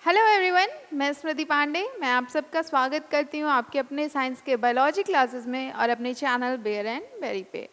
Hello everyone, मैं स्मृति पांडे। मैं आप सबका स्वागत करती हूँ आपके अपने साइंस के बायोलॉजी क्लासेस में और अपने चैनल बेयर एंड बेरी पे।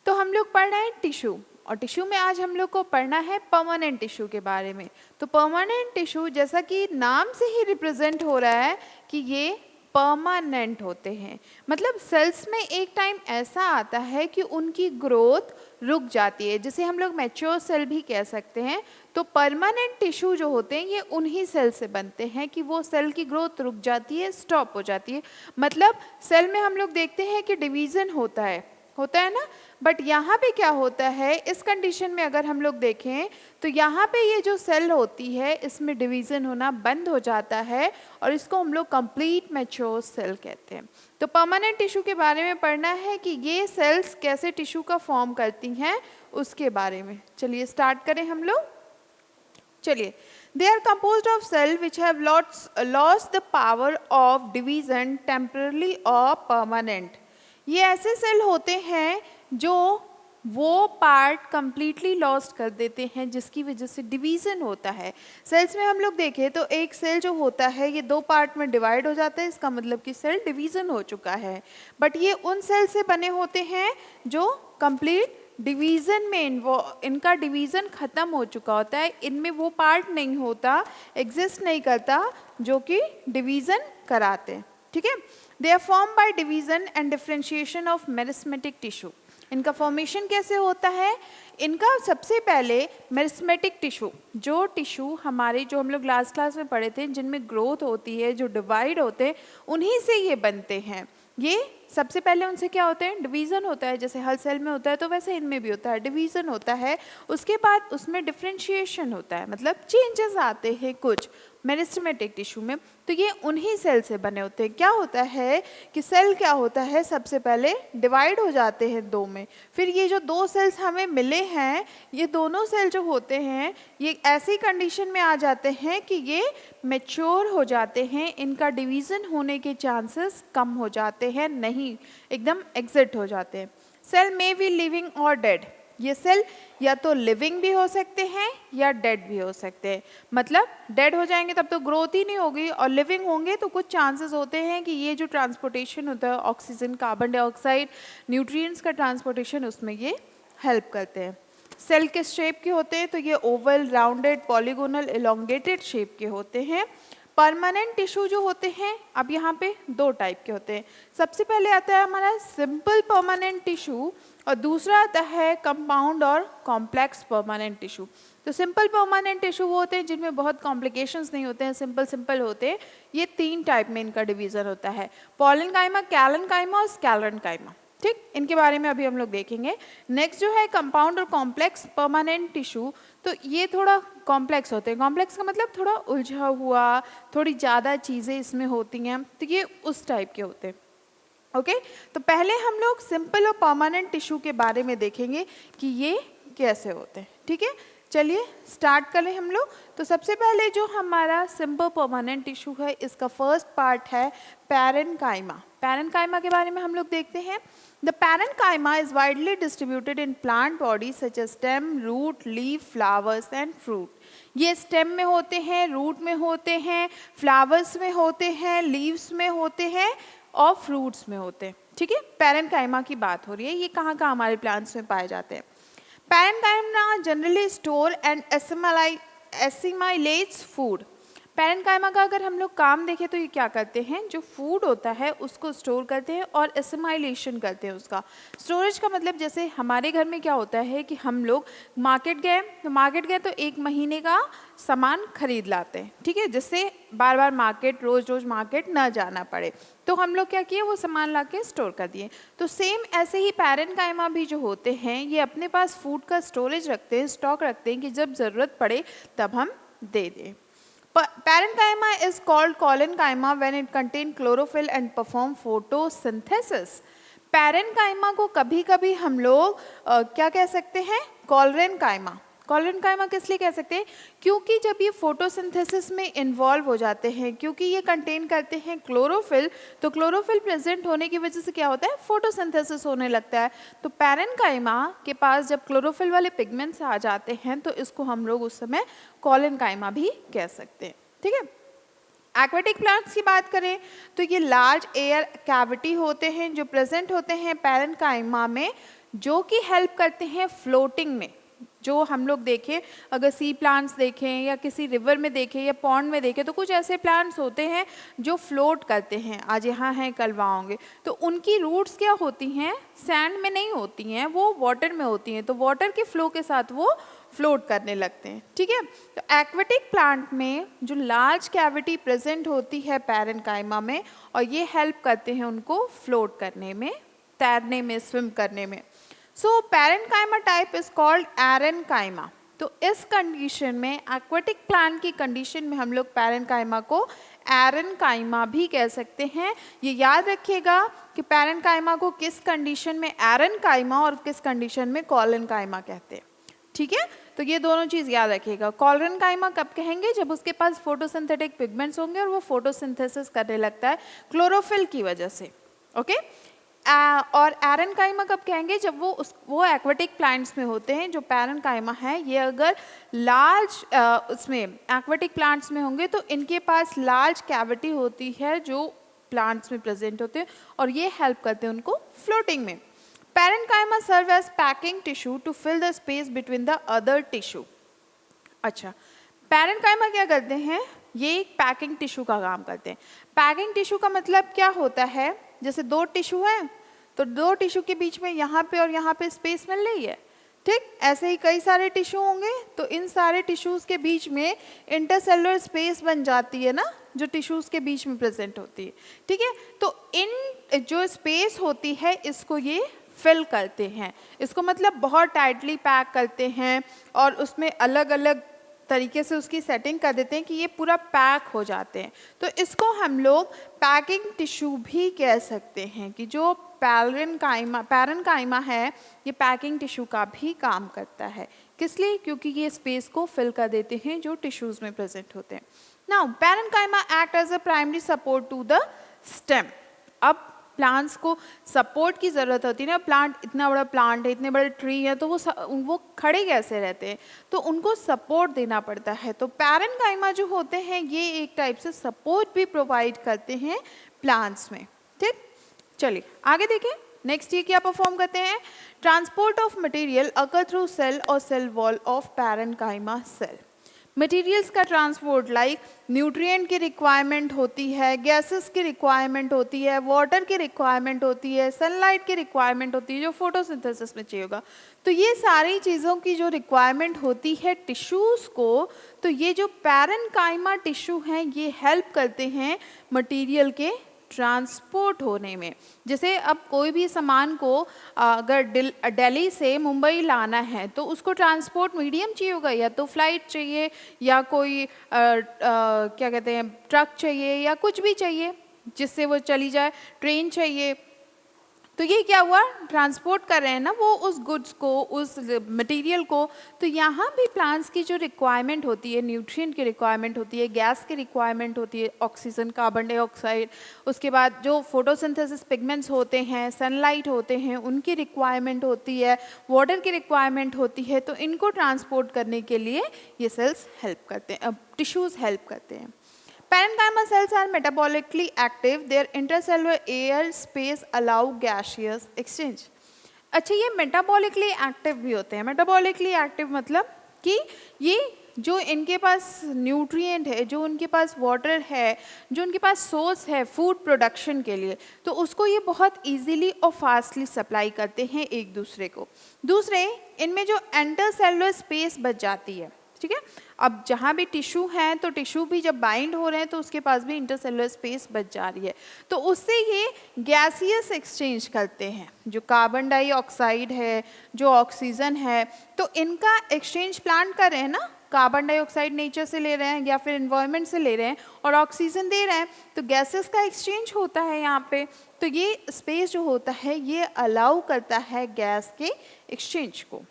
तो हम लोग पढ़ रहे हैं टिश्यू, और टिश्यू में आज हम लोग को पढ़ना है परमानेंट टिश्यू के बारे में। तो परमानेंट टिश्यू जैसा कि नाम से ही रिप्रेजेंट हो रहा है कि ये परमानेंट होते हैं, मतलब सेल्स में एक टाइम ऐसा आता है कि उनकी ग्रोथ रुक जाती है, जिसे हम लोग मैच्योर सेल भी कह सकते हैं। तो परमानेंट टिश्यू जो होते हैं ये उन्हीं सेल से बनते हैं कि वो सेल की ग्रोथ रुक जाती है, स्टॉप हो जाती है। मतलब सेल में हम लोग देखते हैं कि डिवीज़न होता है ना, बट यहाँ पे क्या होता है, इस कंडीशन में अगर हम लोग देखें तो यहाँ पे ये जो सेल होती है इसमें डिवीज़न होना बंद हो जाता है और इसको हम लोग कंप्लीट मैच्योर सेल कहते हैं। तो परमानेंट टिश्यू के बारे में पढ़ना है कि ये सेल्स कैसे टिश्यू का फॉर्म करती हैं, उसके बारे में। चलिए स्टार्ट करें हम लोग। चलिए, they are composed of cells which have lost the power of division temporarily or permanent। ये ऐसे सेल होते हैं जो वो पार्ट कंप्लीटली लॉस्ट कर देते हैं जिसकी वजह से डिवीज़न होता है। सेल्स में हम लोग देखें तो एक सेल जो होता है ये दो पार्ट में डिवाइड हो जाता है, इसका मतलब कि सेल डिवीज़न हो चुका है। बट ये उन सेल से बने होते हैं जो कंप्लीट डिवीज़न में इनका डिवीज़न ख़त्म हो चुका होता है, इनमें वो पार्ट नहीं होता, एग्जिस्ट नहीं करता जो कि डिवीज़न कराते। ठीक है, they are form by division and differentiation of meristematic tissue. इनका फॉर्मेशन कैसे होता है? इनका सबसे पहले मेरिस्मेटिक टिश्यू, जो टिश्यू हमारे जो हम लोग लास्ट क्लास में पढ़े थे जिनमें ग्रोथ होती है, जो डिवाइड होते हैं, उन्हीं से ये बनते हैं। ये सबसे पहले उनसे क्या होते हैं, डिवीज़न होता है। जैसे हर सेल में होता है तो वैसे इनमें भी होता है, डिवीज़न होता है। उसके बाद उसमें डिफ्रेंशिएशन होता है, मतलब चेंजेस आते हैं कुछ मेरिस्टेमेटिक टिश्यू में। तो ये उन्हीं सेल से बने होते हैं। क्या होता है कि सेल क्या होता है, सबसे पहले डिवाइड हो जाते हैं दो में। फिर ये जो दो सेल्स हमें मिले हैं, ये दोनों सेल जो होते हैं ये ऐसी कंडीशन में आ जाते हैं कि ये मैच्योर हो जाते हैं, इनका डिवीज़न होने के चांसेस कम हो जाते हैं, नहीं एकदम एग्जिट हो जाते हैं। सेल मे बी लिविंग और डेड। ये सेल या तो लिविंग भी हो सकते हैं या डेड भी हो सकते हैं। मतलब डेड हो जाएंगे तब तो ग्रोथ ही नहीं होगी, और लिविंग होंगे तो कुछ चांसेस होते हैं कि ये जो ट्रांसपोर्टेशन होता है ऑक्सीजन, कार्बन डाइऑक्साइड, न्यूट्रिएंट्स का ट्रांसपोर्टेशन, उसमें ये हेल्प करते हैं। सेल किस शेप के होते हैं? तो ये Oval, rounded, polygonal, elongated shape के होते हैं। परमानेंट टिश्यू जो होते हैं, अब यहाँ पे दो टाइप के होते हैं। सबसे पहले आता है हमारा सिंपल परमानेंट टिश्यू, और दूसरा आता है कंपाउंड और कॉम्प्लेक्स परमानेंट टिश्यू। तो सिंपल परमानेंट टिश्यू वो होते हैं जिनमें बहुत कॉम्प्लिकेशंस नहीं होते हैं, सिंपल होते हैं। ये तीन टाइप में इनका डिवीज़न होता है, पॉलेनकाइमा, कैलेनकाइमा और स्कैलेनकाइमा। ठीक, इनके बारे में अभी हम लोग देखेंगे। नेक्स्ट जो है कंपाउंड और कॉम्प्लेक्स परमानेंट टिश्यू, तो ये थोड़ा कॉम्प्लेक्स होते हैं। कॉम्प्लेक्स का मतलब थोड़ा उलझा हुआ, थोड़ी ज़्यादा चीज़ें इसमें होती हैं, तो ये उस टाइप के होते हैं। ओके, तो पहले हम लोग सिंपल और परमानेंट टिश्यू के बारे में देखेंगे कि ये कैसे होते हैं। ठीक है, चलिए स्टार्ट करें हम लोग। तो सबसे पहले जो हमारा सिंपल परमानेंट टिश्यू है, इसका फर्स्ट पार्ट है पैरेन्काइमा। पैरेन्काइमा के बारे में हम लोग देखते हैं। The parenchyma is widely distributed in plant body such as stem, root, leaf, flowers and fruit. ये स्टेम में होते हैं, रूट में होते हैं, फ्लावर्स में होते हैं, लीव्स में होते हैं और फ्रूट्स में होते हैं। ठीक है, पैरेन्काइमा की बात हो रही है। ये कहाँ कहाँ हमारे प्लांट्स में पाए जाते हैं? Parenchyma generally store and assimilates food. Parenchyma का अगर हम लोग काम देखें तो ये क्या करते हैं, जो फूड होता है उसको स्टोर करते हैं और एसिमाइलेशन करते हैं उसका। स्टोरेज का मतलब जैसे हमारे घर में क्या होता है कि हम लोग मार्केट गए तो एक महीने का सामान खरीद लाते हैं। ठीक है, जिससे बार बार मार्केट, रोज़ रोज़ मार्केट ना जाना पड़े, तो हम लोग क्या किए, वो सामान ला के स्टोर कर दिए। तो सेम ऐसे ही पैरेन्काइमा भी जो होते हैं ये अपने पास फूड का स्टोरेज रखते हैं, स्टॉक रखते हैं कि जब ज़रूरत पड़े तब हम दे दें। Parenchyma is called collenchyma when it contain chlorophyll and perform photosynthesis। Parenchyma को कभी कभी हम लोग क्या कह सकते हैं, कॉलरेन्काइमा। कॉलरेन्काइमा किस लिए कह सकते हैं? क्योंकि जब ये फोटोसिंथेसिस में इन्वॉल्व हो जाते हैं, क्योंकि ये कंटेन करते हैं क्लोरोफिल, तो क्लोरोफिल प्रेजेंट होने की वजह से क्या होता है, फोटोसिंथेसिस होने लगता है। तो पैरेन्काइमा के पास जब क्लोरोफिल वाले पिगमेंट्स आ जाते हैं तो इसको हम लोग उस समय कॉलरेन्काइमा भी कह सकते हैं। ठीक है। एक्वेटिक प्लांट्स की बात करें तो ये लार्ज एयर कैविटी होते हैं जो प्रेजेंट होते हैं पैरेन्काइमा में, जो कि हेल्प करते हैं फ्लोटिंग में। जो हम लोग देखें, अगर सी प्लांट्स देखें या किसी रिवर में देखें या पॉन्ड में देखें, तो कुछ ऐसे प्लांट्स होते हैं जो फ्लोट करते हैं, आज यहाँ हैं कल वहाँ होंगे। तो उनकी रूट्स क्या होती हैं, सैंड में नहीं होती हैं, वो वाटर में होती हैं, तो वाटर के फ्लो के साथ वो फ्लोट करने लगते हैं। ठीक है। तो एक्वेटिक प्लांट में जो लार्ज कैविटी प्रेजेंट होती है पैरेन्काइमा में, और ये हेल्प करते हैं उनको फ्लोट करने में, तैरने में, स्विम करने में। So parenchyma type is called aerenchyma. तो इस कंडीशन में, एक्वेटिक प्लांट की कंडीशन में, हम लोग पैरेन्काइमा को एरेन्काइमा भी कह सकते हैं। ये याद रखिएगा कि पैरेन्काइमा को किस कंडीशन में एरेन्काइमा और किस कंडीशन में कॉलेन्काइमा कहते हैं। ठीक है, तो ये दोनों चीज़ याद रखिएगा। कॉलेन्काइमा कब कहेंगे, जब उसके पास फोटोसिंथेटिक पिगमेंट्स होंगे और वो फोटोसिंथेसिस करने लगता है क्लोरोफिल की वजह से। ओके। और एरेन्काइमा कब कहेंगे, जब वो एक्वेटिक प्लांट्स में होते हैं। जो पैरेन्काइमा है ये अगर लार्ज उसमें एक्वेटिक प्लांट्स में होंगे तो इनके पास लार्ज कैविटी होती है जो प्लांट्स में प्रेजेंट होते हैं, और ये हेल्प करते हैं उनको फ्लोटिंग में। Parenchyma serve as packing tissue to fill the space between the other tissue. अच्छा, पैरेन्काइमा क्या करते हैं, ये एक पैकिंग टिश्यू का काम करते हैं। पैकिंग टिश्यू का मतलब क्या होता है, जैसे दो टिश्यू हैं तो दो टिश्यू के बीच में यहाँ पे और यहाँ पे स्पेस मिल रही है, ठीक। ऐसे ही कई सारे टिश्यू होंगे तो इन सारे टिश्यूज़ के बीच में इंटरसेलुलर स्पेस बन जाती है ना, जो टिश्यूज़ के बीच में प्रेजेंट होती है। ठीक है, तो इन जो स्पेस होती है इसको ये फिल करते हैं, इसको मतलब बहुत टाइटली पैक करते हैं और उसमें अलग अलग तरीके से उसकी सेटिंग कर देते हैं कि ये पूरा पैक हो जाते हैं। तो इसको हम लोग पैकिंग टिश्यू भी कह सकते हैं कि जो पैरेन्काइमा है ये पैकिंग टिश्यू का भी काम करता है। किस लिए, क्योंकि ये स्पेस को फिल कर देते हैं जो टिश्यूज़ में प्रेजेंट होते हैं। Now parenchyma act as a primary support to the stem. अब प्लांट्स को सपोर्ट की ज़रूरत होती है ना, प्लांट इतना बड़ा प्लांट है, इतने बड़े ट्री है, तो वो खड़े कैसे रहते हैं, तो उनको सपोर्ट देना पड़ता है। तो पैरेन्काइमा जो होते हैं ये एक टाइप से सपोर्ट भी प्रोवाइड करते हैं प्लांट्स में। ठीक, चलिए आगे देखें। नेक्स्ट ये क्या परफॉर्म करते हैं, transport of material occur through cell और cell wall of parenchyma cell. Materials का ट्रांसपोर्ट लाइक न्यूट्रिएंट की रिक्वायरमेंट होती है, गैसेस की रिक्वायरमेंट होती है, वाटर की रिक्वायरमेंट होती है, सनलाइट की रिक्वायरमेंट होती है जो फोटोसिंथेसिस में चाहिए होगा। तो ये सारी चीज़ों की जो रिक्वायरमेंट होती है टिश्यूज़ को, तो ये जो पैरेन्काइमा टिश्यू हैं ये हेल्प करते हैं मटीरियल के ट्रांसपोर्ट होने में। जैसे अब कोई भी सामान को अगर दिल्ली से मुंबई लाना है तो उसको ट्रांसपोर्ट मीडियम चाहिए होगा, या तो फ्लाइट चाहिए या कोई क्या कहते हैं ट्रक चाहिए या कुछ भी चाहिए जिससे वो चली जाए, ट्रेन चाहिए। तो ये क्या हुआ, ट्रांसपोर्ट कर रहे हैं ना वो उस गुड्स को, उस मटेरियल को। तो यहाँ भी प्लांट्स की जो रिक्वायरमेंट होती है, न्यूट्रिएंट की रिक्वायरमेंट होती है, गैस की रिक्वायरमेंट होती है, ऑक्सीजन, कार्बन डाइऑक्साइड, उसके बाद जो फोटोसिंथेसिस पिगमेंट्स होते हैं, सनलाइट होते हैं, उनकी रिक्वायरमेंट होती है, वाटर की रिक्वायरमेंट होती है। तो इनको ट्रांसपोर्ट करने के लिए ये सेल्स हेल्प करते हैं, टिश्यूज़ हेल्प करते हैं। Parenchyma cells are metabolically active. Their intercellular air space allow gaseous exchange. अच्छा, ये मेटाबॉलिकली एक्टिव भी होते हैं। मेटाबॉलिकली एक्टिव मतलब कि ये जो इनके पास न्यूट्रिएंट है, जो उनके पास वाटर है, जो उनके पास सोर्स है फूड प्रोडक्शन के लिए, तो उसको ये बहुत इजीली और फास्टली सप्लाई करते हैं एक दूसरे को। दूसरे, इनमें जो इंटरसेलुलर स्पेस बच जाती है, ठीक है। अब जहाँ भी टिश्यू हैं तो टिश्यू भी जब बाइंड हो रहे हैं तो उसके पास भी इंटरसेलुलर स्पेस बच जा रही है, तो उससे ये गैसियस एक्सचेंज करते हैं। जो कार्बन डाइऑक्साइड है, जो ऑक्सीजन है, तो इनका एक्सचेंज प्लांट कर रहे हैं ना, कार्बन डाइऑक्साइड नेचर से ले रहे हैं या फिर एनवायरनमेंट से ले रहे हैं और ऑक्सीजन दे रहे हैं, तो गैसेस का एक्सचेंज होता है यहाँ पे। तो ये स्पेस जो होता है ये अलाउ करता है गैस के एक्सचेंज को।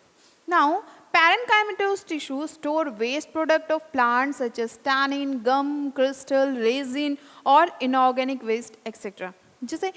Now parenchymatous tissue store waste product of plants such as tannin, gum, crystal, resin और inorganic waste etc. जैसे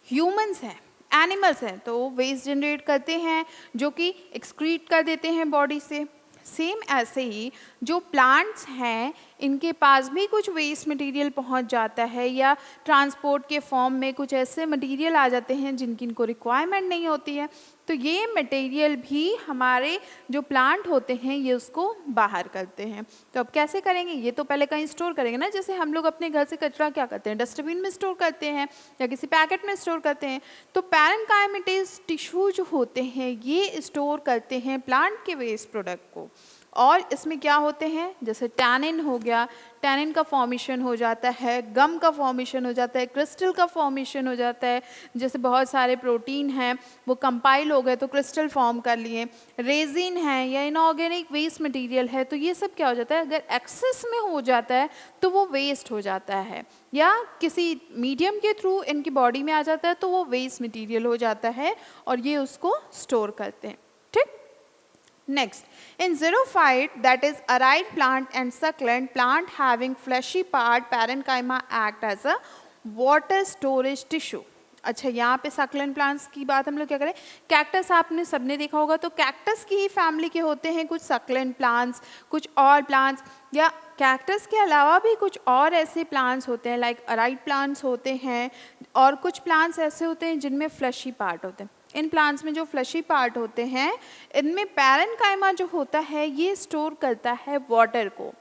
ह्यूमंस हैं, एनिमल्स हैं, तो वेस्ट जनरेट करते हैं जो कि एक्सक्रीट कर देते हैं बॉडी से। सेम ऐसे ही जो प्लांट्स हैं इनके पास भी कुछ वेस्ट मटेरियल पहुंच जाता है या ट्रांसपोर्ट के फॉर्म में कुछ ऐसे मटेरियल आ जाते हैं जिनकी इनको रिक्वायरमेंट नहीं होती है, तो ये मटेरियल भी हमारे जो प्लांट होते हैं ये उसको बाहर करते हैं। तो अब कैसे करेंगे, ये तो पहले कहीं स्टोर करेंगे ना, जैसे हम लोग अपने घर से कचरा क्या करते हैं, डस्टबिन में स्टोर करते हैं या किसी पैकेट में स्टोर करते हैं। तो पैरेन्काइमेटस टिश्यू जो होते हैं ये स्टोर करते हैं प्लांट के वेस्ट प्रोडक्ट को, और इसमें क्या होते हैं, जैसे टैनिन हो गया, टैनिन का फॉर्मेशन हो जाता है, गम का फॉर्मेशन हो जाता है, क्रिस्टल का फॉर्मेशन हो जाता है, जैसे बहुत सारे प्रोटीन हैं वो कंपाइल हो गए तो क्रिस्टल फॉर्म कर लिए, रेजिन है या इनऑर्गेनिक वेस्ट मटेरियल है, तो ये सब क्या हो जाता है, अगर एक्सेस में हो जाता है तो वो वेस्ट हो जाता है, या किसी मीडियम के थ्रू इनकी बॉडी में आ जाता है तो वो वेस्ट मटेरियल हो जाता है और ये उसको स्टोर करते हैं। ठीक, next, in xerophyte, that is arid plant and succulent plant having fleshy part, parenchyma act as a water storage tissue. अच्छा, यहाँ पे सक्लेंट प्लांट्स की बात हम लोग क्या करें, कैक्टस आपने सबने देखा होगा, तो कैक्टस की ही फैमिली के होते हैं कुछ सक्लेंट प्लांट्स, कुछ और प्लांट्स, या कैक्टस के अलावा भी कुछ और ऐसे प्लांट्स होते हैं लाइक अराइड प्लांट्स होते हैं, और कुछ प्लांट्स ऐसे होते हैं जिनमें फ्लैशी पार्ट होते हैं। इन प्लांट्स में जो फ्लैशी पार्ट होते हैं इनमें पैरेन्काइमा जो होता है ये स्टोर करता है वाटर को।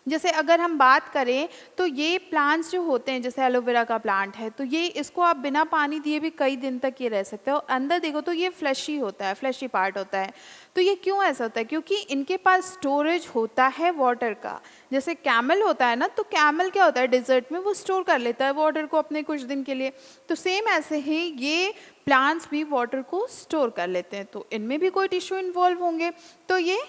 जैसे अगर हम बात करें तो ये प्लांट्स जो होते हैं, जैसे एलोवेरा का प्लांट है, तो ये इसको आप बिना पानी दिए भी कई दिन तक ये रह सकते हो, अंदर देखो तो ये फ्लैशी होता है, फ्लैशी पार्ट होता है। तो ये क्यों ऐसा होता है, क्योंकि इनके पास स्टोरेज होता है वाटर का। जैसे कैमल होता है ना, तो कैमल क्या होता है, डिजर्ट में वो स्टोर कर लेता है वाटर को अपने कुछ दिन के लिए, तो सेम ऐसे ही ये प्लांट्स भी वाटर को स्टोर कर लेते हैं, तो इनमें भी कोई टिश्यू इन्वॉल्व होंगे, तो ये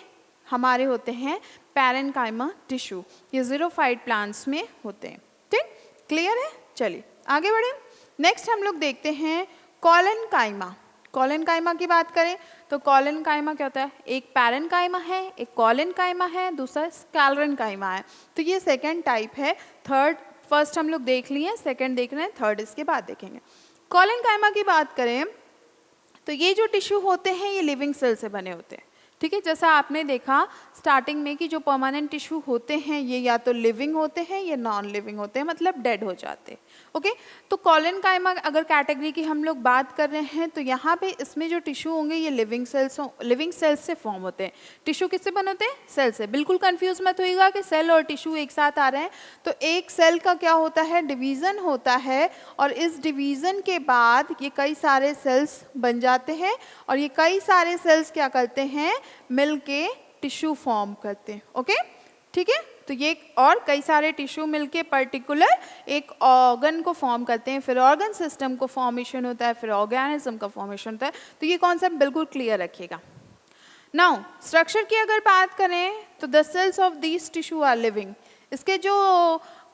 हमारे होते हैं पैरेन्काइमा टिश्यू, ये ज़ीरोफाइट प्लांट्स में होते हैं। ठीक, क्लियर है, चलिए आगे बढ़े। नेक्स्ट हम लोग देखते हैं कॉलेनकाइमा। कॉलेनकाइमा की बात करें तो कॉलेनकाइमा क्या होता है, एक पैरेन्काइमा है, एक कॉलेनकाइमा है, दूसरा स्कैलरेनकाइमा है। तो ये सेकेंड टाइप है, थर्ड फर्स्ट हम लोग देख लिए, सेकेंड देख रहे हैं, थर्ड इसके बाद देखेंगे। कॉलेनकाइमा की बात करें तो ये जो टिश्यू होते हैं ये लिविंग सेल से बने होते हैं। ठीक है, जैसा आपने देखा स्टार्टिंग में कि जो परमानेंट टिश्यू होते हैं ये या तो लिविंग होते हैं या नॉन लिविंग होते हैं, मतलब डेड हो जाते हैं। ओके, तो कॉलेनकाइमा अगर कैटेगरी की हम लोग बात कर रहे हैं तो यहाँ पे इसमें जो टिश्यू होंगे ये लिविंग सेल्स से फॉर्म होते हैं। टिश्यू किससे बने होते हैं, सेल से। बिल्कुल कंफ्यूज मत होइएगा कि सेल और टिश्यू एक साथ आ रहे हैं, तो एक सेल का क्या होता है, डिवीज़न होता है, और इस डिवीज़न के बाद ये कई सारे सेल्स बन जाते हैं, और ये कई सारे सेल्स क्या करते हैं, मिलके टिश्यू फॉर्म करते हैं। ओके, ठीक है, तो ये और कई सारे टिश्यू मिलके पर्टिकुलर एक ऑर्गन को फॉर्म करते हैं, फिर ऑर्गन सिस्टम को फॉर्मेशन होता है, फिर ऑर्गेनिज्म का फॉर्मेशन होता है। तो ये कॉन्सेप्ट बिल्कुल क्लियर रखिएगा। नाउ स्ट्रक्चर की अगर बात करें तो the cells of these tissue are living. इसके जो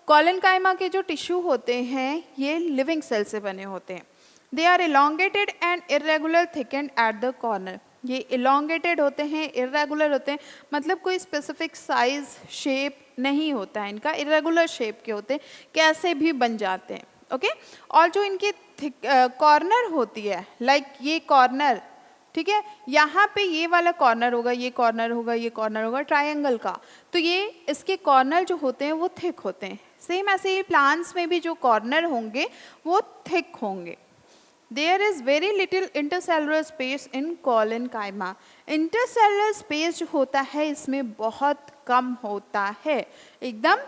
कॉलेनकाइमा के जो टिश्यू होते हैं ये लिविंग सेल से बने होते हैं। They are elongated and irregular thickened at the corner. ये इलोंगेटेड होते हैं, इरेगुलर होते हैं, मतलब कोई स्पेसिफिक साइज शेप नहीं होता है इनका, इरेगुलर शेप के होते हैं, कैसे भी बन जाते हैं। ओके, और जो इनकी कॉर्नर होती है, लाइक ये कॉर्नर, ठीक है, यहाँ पे ये वाला कॉर्नर होगा, ये कॉर्नर होगा, ये कॉर्नर होगा ट्रायंगल का, तो ये इसके कॉर्नर जो होते हैं वो थिक होते हैं। सेम ऐसे ही प्लांट्स में भी जो कॉर्नर होंगे वो थिक होंगे। There is very little intercellular space in collenchyma. Intercellular space जो होता है इसमें बहुत कम होता है, एकदम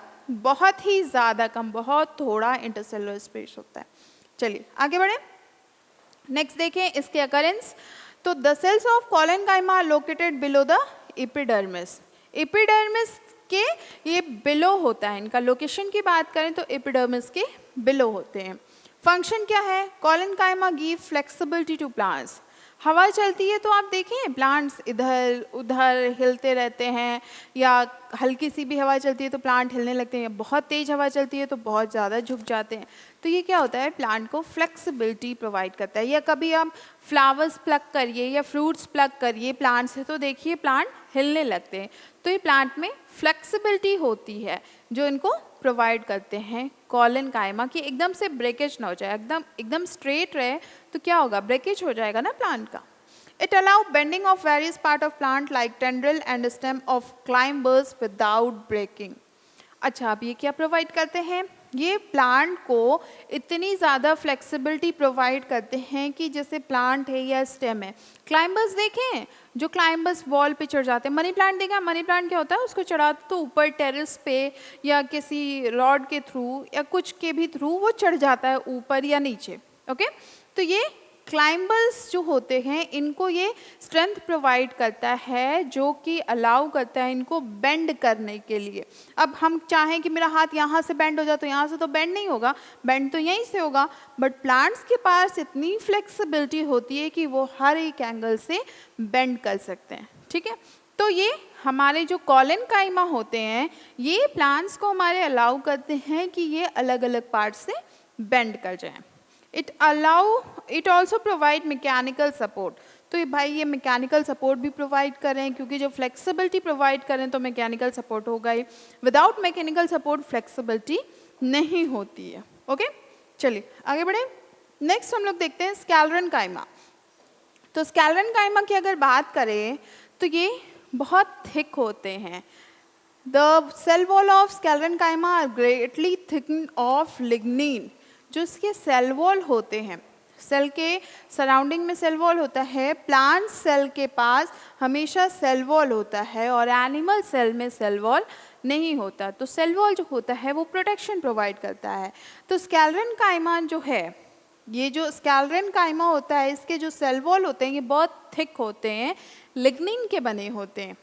बहुत ही ज़्यादा कम, बहुत थोड़ा इंटरसेलुलर स्पेस होता है। चलिए आगे बढ़े, नेक्स्ट देखें इसके अकरेंस। तो the cells of collenchyma are located below the epidermis. Epidermis के ये बिलो होता है, इनका लोकेशन की बात करें तो एपिडर्मिस के बिलो होते हैं। फंक्शन क्या है, collenchyma give flexibility to plants. हवा चलती है तो आप देखें प्लांट्स इधर उधर हिलते रहते हैं, या हल्की सी भी हवा चलती है तो प्लांट हिलने लगते हैं, बहुत तेज़ हवा चलती है तो बहुत ज़्यादा झुक जाते हैं। तो ये क्या होता है, प्लांट को फ्लेक्सिबिलिटी प्रोवाइड करता है। या कभी आप फ्लावर्स प्लक करिए या फ्रूट्स प्लक करिए प्लांट से तो देखिए प्लांट हिलने लगते हैं, तो ये प्लांट में फ्लेक्सिबिलिटी होती है जो इनको प्रोवाइड करते हैं कॉलेनकाइमा, कि एकदम से ब्रेकेज ना हो जाए, एकदम स्ट्रेट रहे तो क्या होगा, ब्रेकेज हो जाएगा ना प्लांट का। It allow bending of various part of plant like tendril and stem of climbers without breaking. अच्छा, अब ये क्या प्रोवाइड करते हैं? ये प्लांट को इतनी ज़्यादा फ्लेक्सिबिलिटी प्रोवाइड करते हैं कि जैसे प्लांट है या स्टेम है, क्लाइंबर्स देखें हैं, जो क्लाइंबर्स वॉल पे चढ़ जाते हैं। मनी प्लांट देखा, मनी प्लांट क्या होता है, उसको चढ़ाते तो ऊपर टेरेस पे या किसी रॉड के थ्रू या कुछ के भी थ्रू वो चढ़ जाता है ऊपर या नीचे। ओके, तो ये क्लाइंबर्स जो होते हैं इनको ये स्ट्रेंथ प्रोवाइड करता है, जो कि अलाउ करता है इनको बेंड करने के लिए। अब हम चाहें कि मेरा हाथ यहाँ से बेंड हो जाए, तो यहाँ से तो बेंड नहीं होगा, बेंड तो यहीं से होगा। बट प्लांट्स के पास इतनी फ्लेक्सिबिलिटी होती है कि वो हर एक एंगल से बेंड कर सकते हैं। ठीक है, तो ये हमारे जो कॉलेनकाइमा होते हैं, ये प्लांट्स को हमारे अलाउ करते हैं कि ये अलग अलग पार्ट से बेंड कर जाएं। It also provide mechanical support. तो ये भाई ये मैकेनिकल सपोर्ट भी प्रोवाइड करें, क्योंकि जब फ्लेक्सिबिलिटी प्रोवाइड करें तो मैकेनिकल सपोर्ट होगा ही। विदाउट मैकेनिकल सपोर्ट फ्लेक्सिबिलिटी नहीं होती है। ओके, चलिए आगे बढ़े। नेक्स्ट हम लोग देखते हैं स्कैलरेनकाइमा। तो स्कैलरेनकाइमा की अगर बात करें तो ये बहुत थिक होते हैं। The cell wall of sclerenchyma are greatly thickened of lignin. जो इसके सेल वॉल होते हैं, सेल के सराउंडिंग में सेल वॉल होता है, प्लांट सेल के पास हमेशा सेल वॉल होता है और एनिमल सेल में सेल वॉल नहीं होता। तो सेल वॉल जो होता है वो प्रोटेक्शन प्रोवाइड करता है। तो स्कैलरेनकाइमा जो है, ये जो स्कैलरेनकाइमा होता है, इसके जो सेल वॉल होते हैं ये बहुत थिक होते हैं, लिग्निन के बने होते हैं।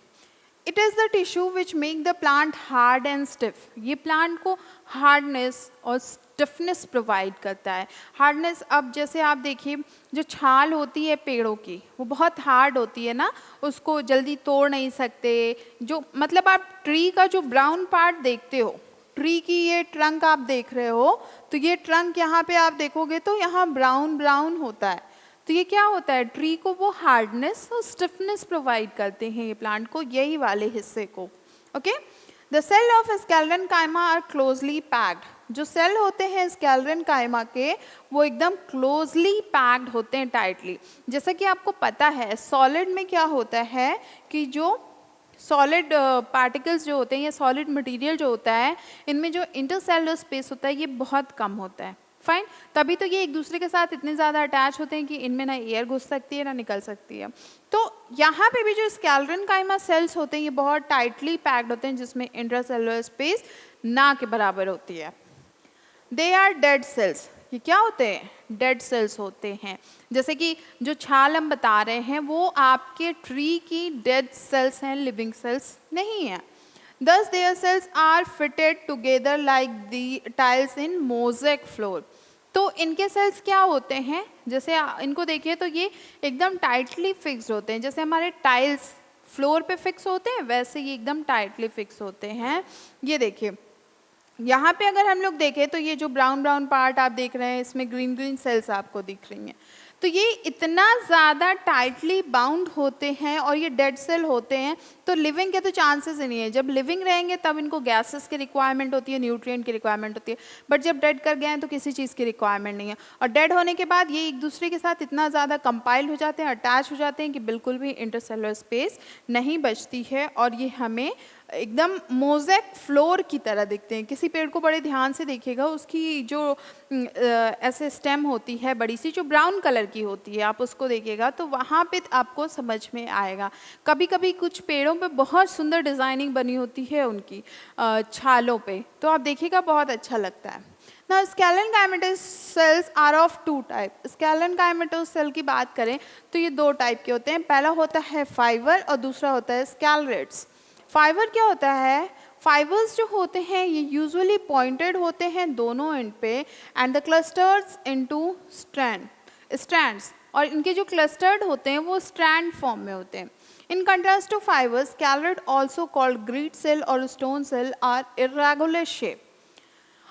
It is the tissue which make the plant hard and stiff. ये प्लांट को हार्डनेस और स्टिफनेस प्रोवाइड करता है। हार्डनेस, अब जैसे आप देखिए जो छाल होती है पेड़ों की वो बहुत हार्ड होती है ना, उसको जल्दी तोड़ नहीं सकते। जो मतलब आप ट्री का जो ब्राउन पार्ट देखते हो, ट्री की ये ट्रंक आप देख रहे हो, तो ये ट्रंक यहाँ पे आप देखोगे तो यहाँ ब्राउन ब्राउन होता है। तो ये क्या होता है, ट्री को वो हार्डनेस और स्टिफनेस प्रोवाइड करते हैं ये प्लांट को, यही वाले हिस्से को। Okay, the cell of sclerenchyma are closely packed. जो सेल होते हैं स्कैलरेनकाइमा के वो एकदम क्लोजली पैक्ड होते हैं, टाइटली। जैसा कि आपको पता है सॉलिड में क्या होता है कि जो सॉलिड पार्टिकल्स जो होते हैं या सॉलिड मटेरियल जो होता है, इनमें जो इंटरसेलुलर स्पेस होता है ये बहुत कम होता है। फाइन, तभी तो ये एक दूसरे के साथ इतने ज़्यादा अटैच होते हैं कि इनमें ना एयर घुस सकती है ना निकल सकती है। तो यहाँ पे भी जो स्कैलरेनकाइमा सेल्स होते हैं ये बहुत टाइटली पैक्ड होते हैं, जिसमें इंट्रासेलुलर स्पेस ना के बराबर होती है। They are dead cells. ये क्या होते हैं, डेड सेल्स होते हैं। जैसे कि जो छाल हम बता रहे हैं वो आपके ट्री की डेड सेल्स हैं, लिविंग सेल्स नहीं है। Thus their cells are fitted together like the tiles in mosaic floor. तो इनके सेल्स क्या होते हैं, जैसे इनको देखिए तो ये एकदम टाइटली फिक्स्ड होते हैं। जैसे हमारे टाइल्स फ्लोर पे फिक्स होते हैं वैसे ये एकदम टाइटली फिक्स होते हैं। ये देखिए यहाँ पे अगर हम लोग देखें तो ये जो ब्राउन ब्राउन पार्ट आप देख रहे हैं इसमें ग्रीन ग्रीन सेल्स आपको दिख रही हैं। तो ये इतना ज़्यादा टाइटली बाउंड होते हैं और ये डेड सेल होते हैं, तो लिविंग के तो चांसेस ही नहीं है। जब लिविंग रहेंगे तब इनको गैसेस की रिक्वायरमेंट होती है, न्यूट्रिएंट की रिक्वायरमेंट होती है, बट जब डेड कर गए हैं तो किसी चीज़ की रिक्वायरमेंट नहीं है। और डेड होने के बाद ये एक दूसरे के साथ इतना ज़्यादा कंपाइल हो जाते हैं, अटैच हो जाते हैं कि बिल्कुल भी इंटरसेलुलर स्पेस नहीं बचती है और ये हमें एकदम मोज़ेक फ्लोर की तरह दिखते हैं। किसी पेड़ को बड़े ध्यान से देखिएगा, उसकी जो ऐसे स्टेम होती है बड़ी सी जो ब्राउन कलर की होती है, आप उसको देखिएगा तो वहाँ पे आपको समझ में आएगा। कभी कभी कुछ पेड़ों पे बहुत सुंदर डिज़ाइनिंग बनी होती है उनकी छालों पे, तो आप देखिएगा बहुत अच्छा लगता है। ना sclerenchymatous cells are of two type. Sclerenchymatous cell की बात करें तो ये दो टाइप के होते हैं। पहला होता है फाइबर और दूसरा होता है स्कैलरेट्स। फाइबर क्या होता है, फाइबर्स जो होते हैं ये यूजुअली पॉइंटेड होते हैं दोनों एंड पे and the clusters into strands, और इनके जो क्लस्टर्ड होते हैं वो स्ट्रैंड फॉर्म में होते हैं। In contrast to fibres, sclereids also called grit cell और stone cell are irregular shape.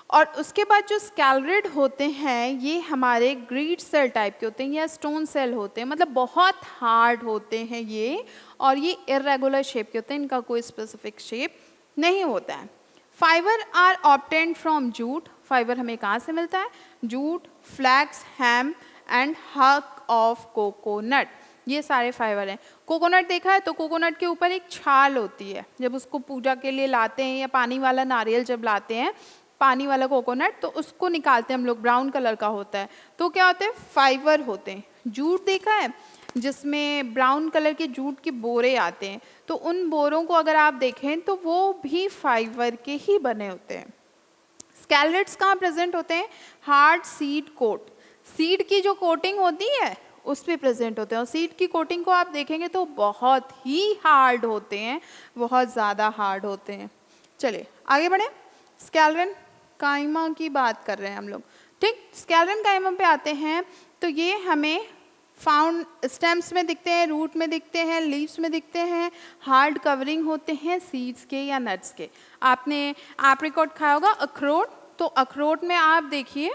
और उसके बाद जो स्कैलरेट होते हैं ये हमारे ग्रीड सेल टाइप के होते हैं या स्टोन सेल होते हैं, मतलब बहुत हार्ड होते हैं ये, और ये इरेगुलर शेप के होते हैं, इनका कोई स्पेसिफिक शेप नहीं होता है। Fibre are obtained from jute. Fibre हमें कहाँ से मिलता है, jute, flax, hemp and husk of coconut. ये सारे फाइबर हैं। कोकोनट देखा है तो कोकोनट के ऊपर एक छाल होती है, जब उसको पूजा के लिए लाते हैं या पानी वाला नारियल जब लाते हैं, पानी वाला कोकोनट, तो उसको निकालते हैं हम लोग, ब्राउन कलर का होता है, तो क्या होते हैं, फाइबर होते हैं। जूट देखा है जिसमें ब्राउन कलर के जूट के बोरे आते हैं, तो उन बोरों को अगर आप देखें तो वो भी फाइबर के ही बने होते हैं। स्कैलरेट्स कहाँ प्रेजेंट होते हैं, हार्ड सीड कोट, सीड की जो कोटिंग होती है उस पे प्रेजेंट होते हैं, और सीड की कोटिंग को आप देखेंगे तो बहुत ही हार्ड होते हैं, बहुत ज़्यादा हार्ड होते हैं। चलिए आगे बढ़े, स्कैलरन काइमा की बात कर रहे हैं हम लोग, ठीक। स्कैलरन काइमा पे आते हैं तो ये हमें फाउंड स्टेम्स में दिखते हैं, रूट में दिखते हैं, लीव्स में दिखते हैं, हार्ड कवरिंग होते हैं सीड्स के या नट्स के। आपने एप्रिकॉट खाया होगा, अखरोट, तो अखरोट में आप देखिए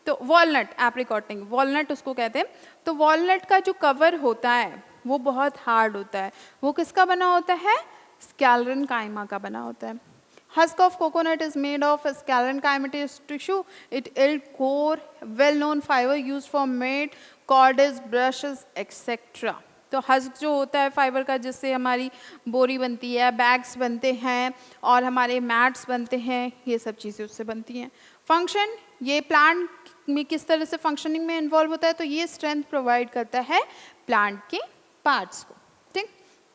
तो वॉलनट, एप्रिकॉट नहीं, वॉलनट उसको कहते हैं, तो वॉलनट का जो कवर होता है वो बहुत हार्ड होता है, वो किसका बना होता है, स्कैलरन काइमा का बना होता है। Husk of coconut is made of a scalerenchymatous tissue. It yield core, well-known fiber used for mat, cords, brushes, etc. तो हस्क जो होता है फाइबर का, जिससे हमारी बोरी बनती है, बैग्स बनते हैं और हमारे मैट्स बनते हैं, ये सब चीज़ें उससे बनती हैं। फंक्शन, ये प्लांट में किस तरह से फंक्शनिंग में इन्वॉल्व होता है, तो ये स्ट्रेंथ प्रोवाइड करता है प्लांट के पार्ट्स को, ठीक।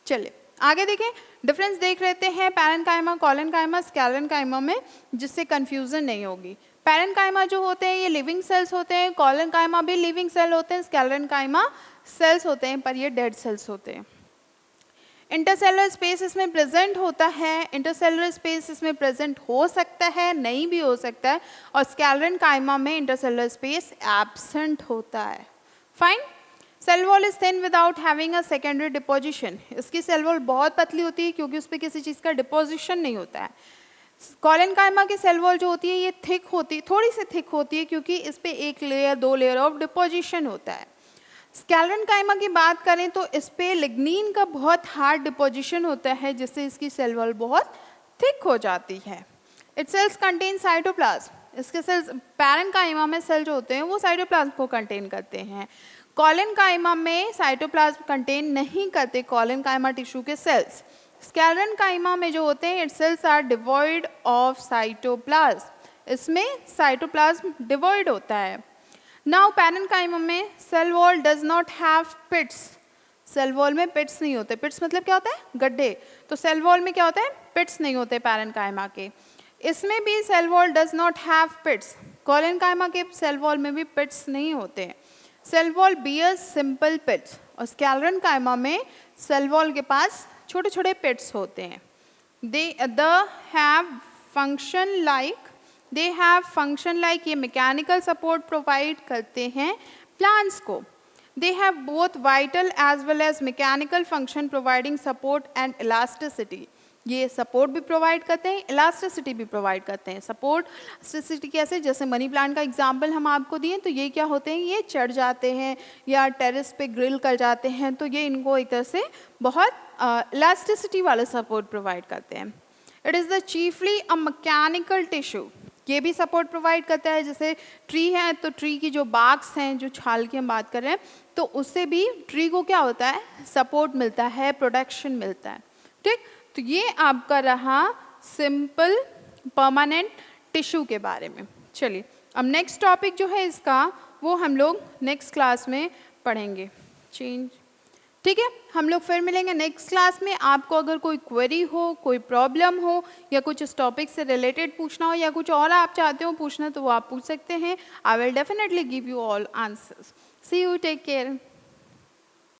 चलिए आगे देखें, डिफरेंस देख लेते हैं पैरेन्काइमा, कॉलेनकाइमा, स्कैलरेनकाइमा में, जिससे कंफ्यूजन नहीं होगी। पैरेन्काइमा जो होते हैं ये लिविंग सेल्स होते हैं, कॉलेनकाइमा भी लिविंग सेल होते हैं, स्कैलरेनकाइमा सेल्स होते हैं पर ये डेड सेल्स होते हैं। इंटरसेलुलर स्पेस इसमें प्रेजेंट होता है, इंटरसेलुलर स्पेस इसमें प्रेजेंट हो सकता है, नहीं भी हो सकता है, और स्कैलरेनकाइमा में इंटरसेलुलर स्पेस एब्सेंट होता है। Fine. Cell wall is thin without having a secondary deposition, इसकी सेल वॉल बहुत पतली होती है क्योंकि उस पर किसी चीज़ का डिपोजिशन नहीं होता है। कॉलेनकाइमा की सेल वॉल जो होती है ये थिक होती, थोड़ी सी थिक होती है क्योंकि इस पर एक लेयर, दो लेयर ऑफ डिपोजिशन होता है। स्कैलरेनकाइमा की बात करें तो इस पे लिग्नीन का बहुत हार्ड डिपोजिशन होता है, जिससे इसकी सेल वॉल बहुत थिक हो जाती है। इट सेल्स कंटेन साइटोप्लाज्म, इसके सेल्स, पैरेन्काइमा में सेल जो होते हैं वो साइटोप्लाज्म को कंटेन करते हैं, कॉलेनकाइमा में साइटोप्लाज्म कंटेन नहीं करते कॉलेनकाइमा टिश्यू के सेल्स। स्कैलरेनकाइमा में जो होते हैं it cells are devoid of cytoplasm, इसमें साइटोप्लाज्म डिवॉइड होता है। नाउ पैरेन्काइमा में cell wall does not have pits, cell wall में पिट्स नहीं होते, पिट्स मतलब क्या होता है, गड्ढे, तो सेल वॉल में क्या होता है, पिट्स नहीं होते पैरेन्काइमा के। इसमें भी cell wall does not have pits, collenchyma के सेल वॉल में भी पिट्स नहीं होते। Cell wall bears simple pits, और स्कैलरेनकाइमा में सेल वॉल के पास छोटे छोटे पिट्स होते हैं। दे हैव फंक्शन लाइक, ये मैकेनिकल सपोर्ट प्रोवाइड करते हैं प्लांट्स को। They have both vital as well as mechanical function providing support and elasticity, ये सपोर्ट भी प्रोवाइड करते हैं, इलास्टिसिटी भी प्रोवाइड करते हैं। सपोर्ट इलास्टिसिटी कैसे, जैसे मनी प्लांट का एग्जांपल हम आपको दिए, तो ये क्या होते हैं, ये चढ़ जाते हैं या टेरेस पे ग्रिल कर जाते हैं, तो ये इनको एक तरह से बहुत इलास्टिसिटी वाला सपोर्ट प्रोवाइड करते हैं। It is the chiefly a mechanical tissue, ये भी सपोर्ट प्रोवाइड करता है। जैसे ट्री है तो ट्री की जो बार्क्स हैं, जो छाल की हम बात कर रहे हैं, तो उससे भी ट्री को क्या होता है, सपोर्ट मिलता है, प्रोटेक्शन मिलता है, ठीक। तो ये आपका रहा सिंपल परमानेंट टिश्यू के बारे में। चलिए अब नेक्स्ट टॉपिक जो है इसका, वो हम लोग नेक्स्ट क्लास में पढ़ेंगे, चेंज, ठीक है। हम लोग फिर मिलेंगे नेक्स्ट क्लास में। आपको अगर कोई क्वेरी हो, कोई प्रॉब्लम हो, या कुछ इस टॉपिक से रिलेटेड पूछना हो, या कुछ और आप चाहते हो पूछना, तो वो आप पूछ सकते हैं। I will definitely give you all answers. See you, take care.